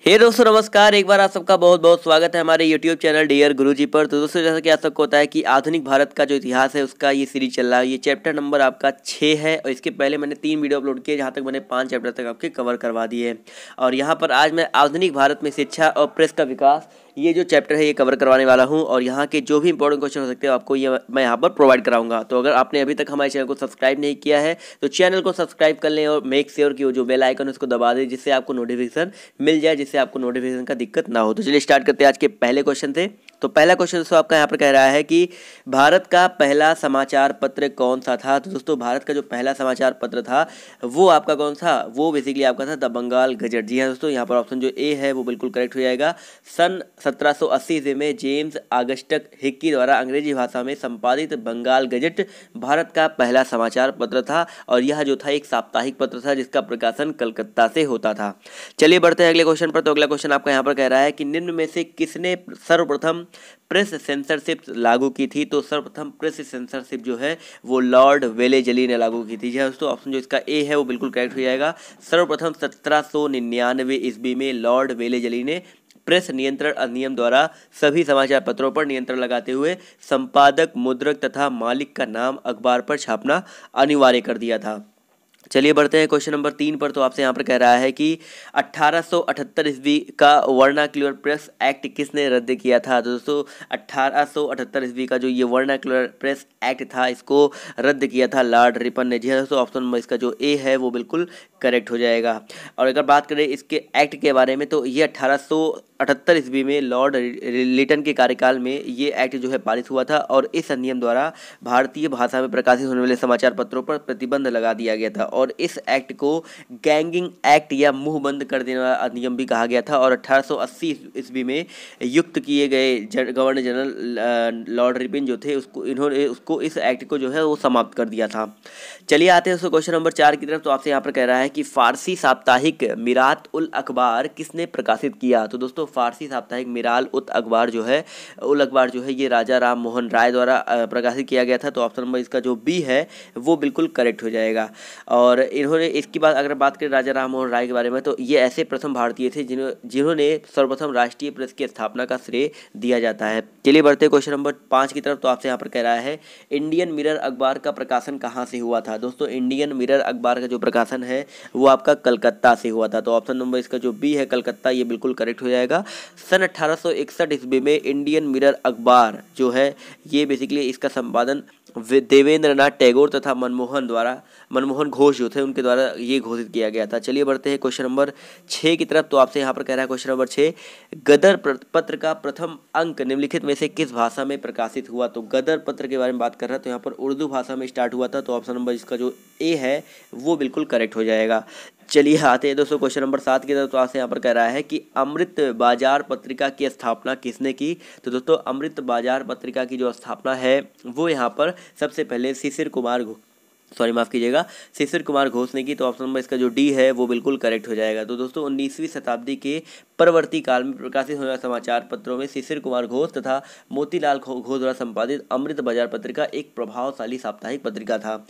हे दोस्तों नमस्कार। एक बार आप सबका बहुत बहुत स्वागत है हमारे YouTube चैनल डियर गुरुजी पर। तो दोस्तों जैसा कि आप सबको होता है कि आधुनिक भारत का जो इतिहास है उसका ये सीरीज चल रहा है। ये चैप्टर नंबर आपका 6 है और इसके पहले मैंने 3 वीडियो अपलोड किए जहाँ तक मैंने 5 चैप्टर तक आपके कवर करवा दिए। और यहाँ पर आज मैं आधुनिक भारत में शिक्षा और प्रेस का विकास ये जो चैप्टर है ये कवर करवाने वाला हूँ। और यहाँ के जो भी इंपॉर्टेंट क्वेश्चन हो सकते हैं आपको ये मैं यहाँ पर प्रोवाइड कराऊंगा। तो अगर आपने अभी तक हमारे चैनल को सब्सक्राइब नहीं किया है तो चैनल को सब्सक्राइब कर लें और मेक श्योर कि वो जो बेल आइकन है उसको दबा दें जिससे आपको नोटिफिकेशन मिल जाए, जिससे आपको नोटिफिकेशन का दिक्कत ना हो। तो चलिए स्टार्ट करते हैं आज के पहले क्वेश्चन से। तो पहला क्वेश्चन दोस्तों आपका यहाँ पर कह रहा है कि भारत का पहला समाचार पत्र कौन सा था। तो दोस्तों भारत का जो पहला समाचार पत्र था वो आपका कौन सा, वो बेसिकली आपका था द बंगाल गजट। जी हाँ दोस्तों, यहाँ पर ऑप्शन जो ए है वो बिल्कुल करेक्ट हो जाएगा। सन 1780 ईस्वी में जेम्स ऑगस्टस हिक्की द्वारा अंग्रेजी भाषा में संपादित बंगाल गजट भारत का पहला समाचार पत्र था और यह जो था एक साप्ताहिक पत्र था जिसका प्रकाशन कलकत्ता से होता था। चलिए बढ़ते हैं अगले क्वेश्चन पर। तो अगला क्वेश्चन आपका यहाँ पर कह रहा है कि निम्न में से किसने सर्वप्रथम प्रेस सेंसरशिप लागू की थी। तो सर्वप्रथम प्रेस सेंसरशिप जो है वो लॉर्ड वेलेजली ने लागू की थी। जी दोस्तों, ऑप्शन जो इसका ए है वो बिल्कुल करेक्ट हो जाएगा। सर्वप्रथम 1799 ईस्वी में लॉर्ड वेलेजली ने प्रेस नियंत्रण अधिनियम द्वारा सभी समाचार पत्रों पर नियंत्रण लगाते हुए संपादक, मुद्रक तथा मालिक का नाम अखबार पर छापना अनिवार्य कर दिया था। चलिए बढ़ते हैं क्वेश्चन नंबर 3 पर। तो आपसे यहाँ पर कह रहा है कि 1878 ईस्वी का वर्नाक्युलर प्रेस एक्ट किसने रद्द किया था। तो दोस्तों 1878 ईस्वी का जो ये वर्नाक्युलर प्रेस एक्ट था इसको रद्द किया था लॉर्ड रिपन ने। जी हाँ दोस्तों, ऑप्शन नंबर इसका जो ए है वो बिल्कुल करेक्ट हो जाएगा। और अगर बात करें इसके एक्ट के बारे में तो ये 1878 ईस्वी में लॉर्ड लिटन के कार्यकाल में ये एक्ट जो है पारित हुआ था और इस अधिनियम द्वारा भारतीय भाषा में प्रकाशित होने वाले समाचार पत्रों पर प्रतिबंध लगा दिया गया था। और इस एक्ट को गैंगिंग एक्ट या मुंह बंद कर देने वाला अधिनियम भी कहा गया था। और 1880 ईस्वी में युक्त किए गए गवर्नर जनरल लॉर्ड रिपन जो थे इन्होंने इस एक्ट को जो है वो समाप्त कर दिया था। चलिए आते हैं क्वेश्चन नंबर 4 की तरफ। तो आपसे यहाँ पर कह रहा है कि फारसी साप्ताहिक मिरात उल अखबार किसने प्रकाशित किया। तो दोस्तों फारसी साप्ताहिक मिराल उल अखबार जो है ये राजा राम मोहन राय द्वारा प्रकाशित किया गया था। तो ऑप्शन नंबर इसका जो बी है वो बिल्कुल करेक्ट हो जाएगा। और इन्होंने इसकी बात अगर बात करें राजा राम मोहन राय के बारे में तो ये ऐसे प्रथम भारतीय थे जिन्होंने सर्वप्रथम राष्ट्रीय प्रेस की स्थापना का श्रेय दिया जाता है। चलिए बढ़ते क्वेश्चन नंबर 5 की तरफ। तो आपसे यहाँ पर कह रहा है इंडियन मिरर अखबार का प्रकाशन कहाँ से हुआ था। दोस्तों इंडियन मिरर अखबार का जो प्रकाशन है वो आपका कलकत्ता से हुआ था। तो ऑप्शन नंबर इसका जो बी है कलकत्ता ये बिल्कुल करेक्ट हो जाएगा। सन 1861 ईस्वी में इंडियन मिरर अखबार जो है ये बेसिकली इसका संपादन देवेंद्र नाथ टैगोर तथा मनमोहन घोष जो थे उनके द्वारा ये घोषित किया गया था। चलिए बढ़ते हैं क्वेश्चन नंबर 6 की तरफ। तो आपसे यहाँ पर कह रहा है क्वेश्चन नंबर 6 गदर पत्र का प्रथम अंक निम्नलिखित में से किस भाषा में प्रकाशित हुआ। तो गदर पत्र के बारे में बात कर रहा है तो यहाँ पर उर्दू भाषा में स्टार्ट हुआ था। तो ऑप्शन नंबर इसका जो ए है वो बिल्कुल करेक्ट हो जाएगा। चलिए आते हैं दोस्तों क्वेश्चन नंबर 7 की तरफ। तो आपसे यहाँ पर कह रहा है कि अमृत बाजार पत्रिका की स्थापना किसने की। तो दोस्तों अमृत बाजार पत्रिका की जो स्थापना है वो यहाँ पर सबसे पहले शिशिर कुमार घोष ने की। तो ऑप्शन नंबर इसका जो डी है वो बिल्कुल करेक्ट हो जाएगा। तो दोस्तों 19वीं शताब्दी के परवर्ती काल में प्रकाशित होने वाले समाचार पत्रों में शिशिर कुमार घोष तथा मोतीलाल घोष द्वारा संपादित अमृत बाजार पत्रिका एक प्रभावशाली साप्ताहिक पत्रिका था।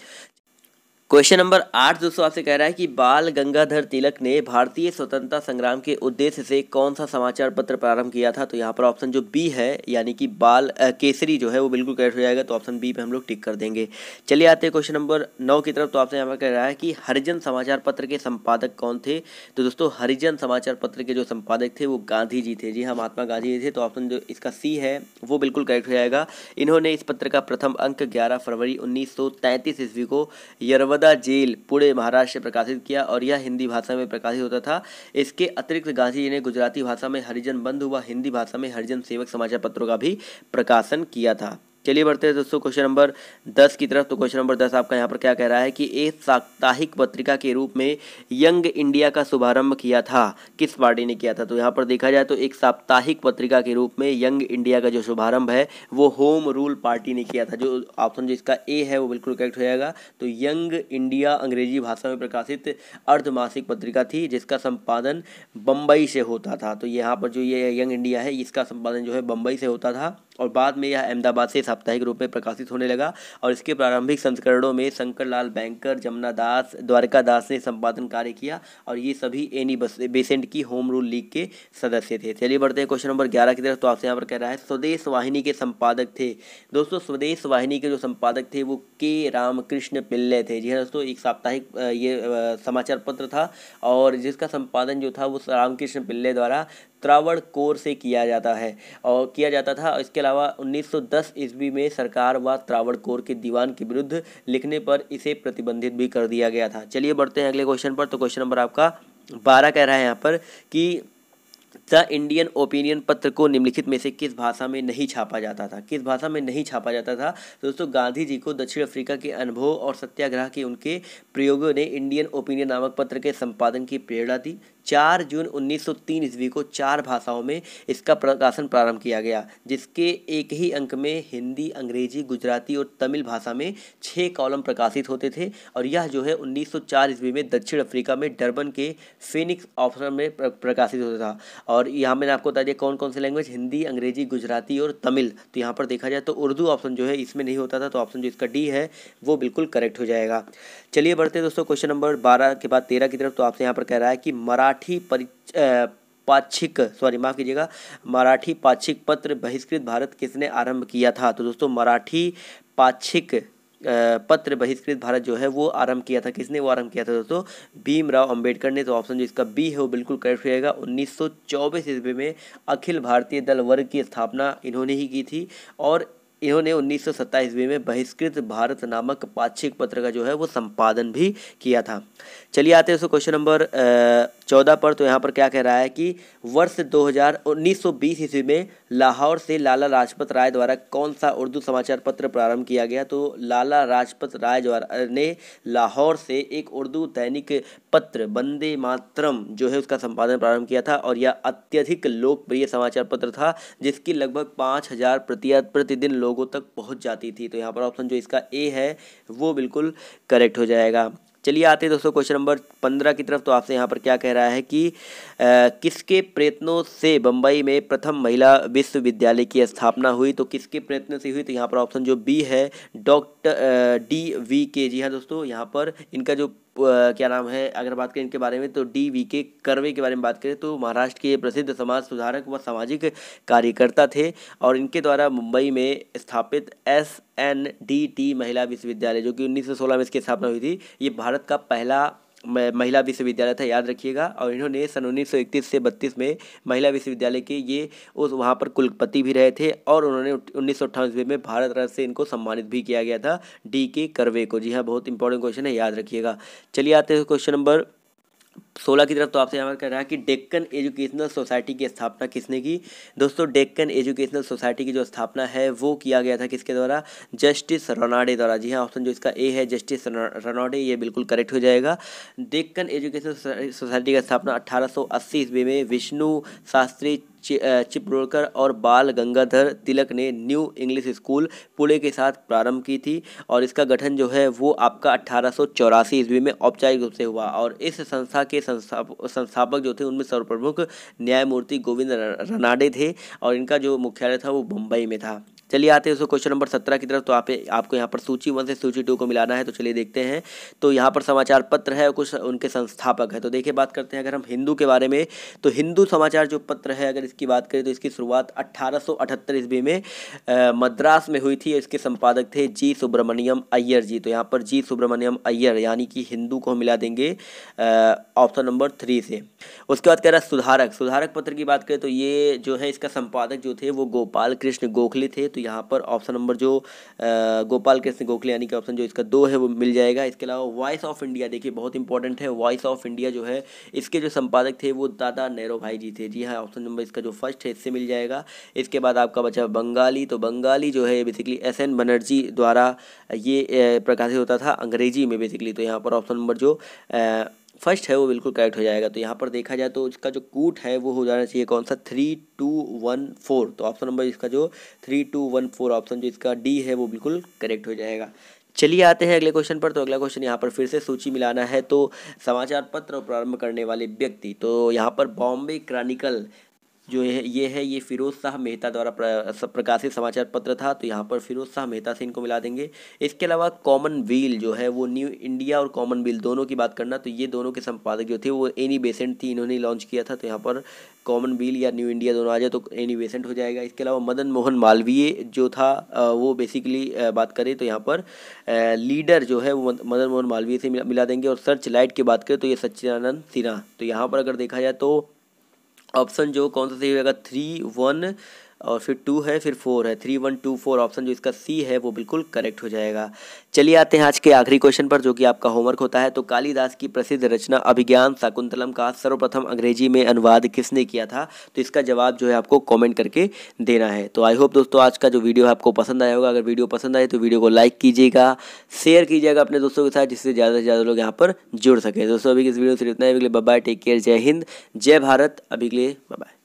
क्वेश्चन नंबर 8 दोस्तों आपसे कह रहा है कि बाल गंगाधर तिलक ने भारतीय स्वतंत्रता संग्राम के उद्देश्य से कौन सा समाचार पत्र प्रारंभ किया था। तो यहाँ पर ऑप्शन जो बी है यानी कि बाल केसरी जो है वो बिल्कुल करेक्ट हो जाएगा। तो ऑप्शन बी पे हम लोग टिक कर देंगे। चलिए आते हैं क्वेश्चन नंबर 9 की तरफ। तो आपसे यहाँ पर कह रहा है कि हरिजन समाचार पत्र के संपादक कौन थे। तो दोस्तों हरिजन समाचार पत्र के जो संपादक थे वो गांधी जी थे। जी हाँ, महात्मा गांधी जी थे। तो ऑप्शन जो इसका सी है वो बिल्कुल करेक्ट हो जाएगा। इन्होंने इस पत्र का प्रथम अंक 11 फरवरी 1933 ईस्वी को यरवदा जेल पुणे महाराष्ट्र से प्रकाशित किया और यह हिंदी भाषा में प्रकाशित होता था। इसके अतिरिक्त गांधी जी ने गुजराती भाषा में हरिजन बंधु व हिंदी भाषा में हरिजन सेवक समाचार पत्रों का भी प्रकाशन किया था। चलिए बढ़ते हैं दोस्तों क्वेश्चन नंबर 10 की तरफ। तो क्वेश्चन नंबर 10 आपका यहाँ पर क्या कह रहा है कि एक साप्ताहिक पत्रिका के रूप में यंग इंडिया का शुभारंभ किया था किस पार्टी ने किया था। तो यहाँ पर देखा जाए तो एक साप्ताहिक पत्रिका के रूप में यंग इंडिया का जो शुभारंभ है वो होम रूल पार्टी ने किया था। जो ऑप्शन जो इसका ए है वो बिल्कुल करेक्ट हो जाएगा। तो यंग इंडिया अंग्रेजी भाषा में प्रकाशित अर्धमासिक पत्रिका थी जिसका संपादन बम्बई से होता था। तो यहाँ पर जो ये यंग इंडिया है इसका संपादन जो है बम्बई से होता था और बाद में यह अहमदाबाद से साप्ताहिक रूप में प्रकाशित होने लगा और इसके प्रारंभिक संस्करणों में शंकरलाल बैंकर, जमुना दास, द्वारका दास ने संपादन कार्य किया और ये सभी एनी बेसेंट की होम रूल लीग के सदस्य थे। चलिए बढ़ते हैं क्वेश्चन नंबर 11 की तरफ। तो आपसे यहाँ पर कह रहा है स्वदेश वाहिनी के संपादक थे। दोस्तों स्वदेश वाहिनी के जो संपादक थे वो के रामकृष्ण पिल्ले थे। जी हाँ दोस्तों, एक साप्ताहिक समाचार पत्र था और जिसका संपादन जो था वो रामकृष्ण पिल्ले द्वारा त्रावणकोर से किया जाता था। इसके अलावा 1910 ईस्वी में सरकार व त्रावणकोर के दीवान के विरुद्ध लिखने पर इसे प्रतिबंधित भी कर दिया गया था। चलिए बढ़ते हैं अगले क्वेश्चन पर। तो क्वेश्चन नंबर आपका 12 कह रहा है यहाँ पर कि द इंडियन ओपिनियन पत्र को निम्नलिखित में से किस भाषा में नहीं छापा जाता था। किस भाषा में नहीं छापा जाता था? तो दोस्तों गांधी जी को दक्षिण अफ्रीका के अनुभव और सत्याग्रह के उनके प्रयोगों ने इंडियन ओपिनियन नामक पत्र के संपादन की प्रेरणा दी। 4 जून 1903 ईस्वी को 4 भाषाओं में इसका प्रकाशन प्रारंभ किया गया, जिसके एक ही अंक में हिंदी, अंग्रेजी, गुजराती और तमिल भाषा में 6 कॉलम प्रकाशित होते थे और यह जो है 1904 ईस्वी में दक्षिण अफ्रीका में डरबन के फिनिक्स ऑप्शन में प्रकाशित होता था। और यहाँ मैंने आपको बता दिया कौन कौन से लैंग्वेज, हिंदी, अंग्रेजी, गुजराती और तमिल। तो यहाँ पर देखा जाए तो उर्दू ऑप्शन जो है इसमें नहीं होता था, तो ऑप्शन जो इसका डी है वो बिल्कुल करेक्ट हो जाएगा। चलिए बढ़ते हैं दोस्तों क्वेश्चन नंबर 12 के बाद 13 की तरफ। तो आपसे यहाँ पर कह रहा है कि मराठी पाक्षिक पत्र बहिष्कृत भारत किसने आरंभ किया था? तो दोस्तों मराठी पाक्षिक पत्र बहिष्कृत भारत जो है वो आरंभ किया था। किसने वो आरंभ किया था दोस्तों? भीमराव अंबेडकर ने। तो ऑप्शन जो इसका बी है वो बिल्कुल करेक्ट हो जाएगा। 1924 ईस्वी में अखिल भारतीय दल वर्ग की स्थापना इन्होंने ही की थी और इन्होंने 1927 ईस्वी में बहिष्कृत भारत नामक पाक्षिक पत्र का जो है वो संपादन भी किया था। चलिए आते हैं दोस्तों क्वेश्चन नंबर 14 पर। तो यहाँ पर क्या कह रहा है कि वर्ष 1920 ईस्वी में लाहौर से लाला लाजपत राय द्वारा कौन सा उर्दू समाचार पत्र प्रारंभ किया गया? तो लाला लाजपत राय ने लाहौर से एक उर्दू दैनिक पत्र वंदे मातरम जो है उसका संपादन प्रारंभ किया था और यह अत्यधिक लोकप्रिय समाचार पत्र था, जिसकी लगभग 5000 प्रतियां प्रतिदिन लोगों तक पहुंच जाती थी। तो यहाँ पर ऑप्शन जो इसका ए है वो बिल्कुल करेक्ट हो जाएगा। चलिए आते हैं दोस्तों क्वेश्चन नंबर 15 की तरफ। तो आपसे यहाँ पर क्या कह रहा है कि किसके प्रयत्नों से बम्बई में प्रथम महिला विश्वविद्यालय की स्थापना हुई? तो किसके प्रयत्न से हुई? तो यहाँ पर ऑप्शन जो बी है डॉक्टर DVK। जी हाँ दोस्तों, यहाँ पर इनका जो क्या नाम है, अगर बात करें इनके बारे में तो DVK कर्वे के बारे में बात करें तो महाराष्ट्र के प्रसिद्ध समाज सुधारक व सामाजिक कार्यकर्ता थे और इनके द्वारा मुंबई में स्थापित SNDT महिला विश्वविद्यालय जो कि 1916 में इसकी स्थापना हुई थी, ये भारत का पहला महिला विश्वविद्यालय था, याद रखिएगा। और इन्होंने सन 1931 से 32 में महिला विश्वविद्यालय के ये उस वहाँ पर कुलपति भी रहे थे और उन्होंने 1998 में भारत रत्न से इनको सम्मानित भी किया गया था, DK कर्वे को। जी हाँ, बहुत इंपॉर्टेंट क्वेश्चन है, याद रखिएगा। चलिए आते हैं क्वेश्चन नंबर 16 की तरफ। तो आपसे यहाँ कह रहा है कि डेक्कन एजुकेशनल सोसाइटी की स्थापना किसने की? दोस्तों डेक्कन एजुकेशनल सोसाइटी की जो स्थापना है वो किया गया था किसके द्वारा? जस्टिस रनाडे द्वारा। जी हाँ, ऑप्शन जो इसका ए है जस्टिस रनाडे, ये बिल्कुल करेक्ट हो जाएगा। डेक्कन एजुकेशनल सोसाइटी की स्थापना 1880 ईस्वी में विष्णु शास्त्री चिपळूणकर और बाल गंगाधर तिलक ने न्यू इंग्लिश स्कूल पुणे के साथ प्रारंभ की थी और इसका गठन जो है वो आपका 1884 ईस्वी में औपचारिक रूप से हुआ और इस संस्था के संस्थापक जो थे उनमें सर्वप्रमुख न्यायमूर्ति गोविंद रनाडे थे और इनका जो मुख्यालय था वो मुंबई में था। चलिए आते हैं उसको क्वेश्चन नंबर 17 की तरफ। तो आपको यहाँ पर सूची 1 से सूची 2 को मिलाना है, तो चलिए देखते हैं। तो यहाँ पर समाचार पत्र है और कुछ उनके संस्थापक है। तो देखिए बात करते हैं अगर हम हिंदू के बारे में, तो हिंदू समाचार जो पत्र है अगर इसकी बात करें तो इसकी शुरुआत 1878 ईस्वी में मद्रास में हुई थी। इसके संपादक थे जी सुब्रमण्यम अय्यर जी। तो यहाँ पर जी सुब्रमण्यम अय्यर यानी कि हिंदू को हम मिला देंगे ऑप्शन नंबर 3 से। उसके बाद कह रहा है सुधारक पत्र की बात करें तो ये जो है इसका संपादक जो थे वो गोपाल कृष्ण गोखले थे। तो यहाँ पर ऑप्शन नंबर जो गोपाल कृष्ण गोखले यानी कि ऑप्शन जो इसका 2 है वो मिल जाएगा। इसके अलावा वॉइस ऑफ इंडिया, देखिए बहुत इंपॉर्टेंट है, वॉइस ऑफ इंडिया जो है इसके जो संपादक थे वो दादा नेहरू भाई जी थे। जी हाँ, ऑप्शन नंबर इसका जो फर्स्ट है इससे मिल जाएगा। इसके बाद आपका बचा बंगाली, तो बंगाली जो है बेसिकली SN बनर्जी द्वारा ये प्रकाशित होता था अंग्रेजी में बेसिकली। तो यहाँ पर ऑप्शन नंबर जो फर्स्ट है वो बिल्कुल करेक्ट हो जाएगा। तो यहाँ पर देखा जाए तो इसका जो कूट है वो हो जाना चाहिए कौन सा? 3214। तो ऑप्शन नंबर इसका जो 3214 ऑप्शन जो इसका डी है वो बिल्कुल करेक्ट हो जाएगा। चलिए आते हैं अगले क्वेश्चन पर। तो अगला क्वेश्चन यहाँ पर फिर से सूची मिलाना है। तो समाचार पत्र प्रारंभ करने वाले व्यक्ति, तो यहाँ पर बॉम्बे क्रॉनिकल जो है ये फिरोज शाह मेहता द्वारा प्रकाशित समाचार पत्र था, तो यहाँ पर फिरोज शाह मेहता से इनको मिला देंगे। इसके अलावा कॉमनवेल्थ जो है वो न्यू इंडिया और कॉमनवेल्थ दोनों की बात करना, तो ये दोनों के संपादक जो थे वो एनी बेसेंट थी, इन्होंने लॉन्च किया था, तो यहाँ पर कॉमनवेल्थ या न्यू इंडिया दोनों आ जाए तो एनी बेसेंट हो जाएगा। इसके अलावा मदन मोहन मालवीय जो था वो बेसिकली बात करें तो यहाँ पर लीडर जो है वो मदन मोहन मालवीय से मिला देंगे। और सर्च लाइट की बात करें तो ये सच्चिदानंद सिन्हा। तो यहाँ पर अगर देखा जाए तो ऑप्शन जो कौन सा सही होगा 3, 1 और फिर 2 है, फिर 4 है, 3, 1, 2, 4 ऑप्शन जो इसका सी है वो बिल्कुल करेक्ट हो जाएगा। चलिए आते हैं आज के आखिरी क्वेश्चन पर जो कि आपका होमवर्क होता है। तो कालिदास की प्रसिद्ध रचना अभिज्ञान शाकुंतलम का सर्वप्रथम अंग्रेजी में अनुवाद किसने किया था? तो इसका जवाब जो है आपको कॉमेंट करके देना है। तो आई होप दोस्तों आज का जो वीडियो है आपको पसंद आया होगा। अगर वीडियो पसंद आए तो वीडियो को लाइक कीजिएगा, शेयर कीजिएगा अपने दोस्तों के साथ, जिससे ज़्यादा से ज़्यादा लोग यहाँ पर जुड़ सकें। दोस्तों अभी इस वीडियो से इतना है। अभी के लिए बाय बाय, टेक केयर, जय हिंद, जय भारत। अभी के लिए बाय बाय।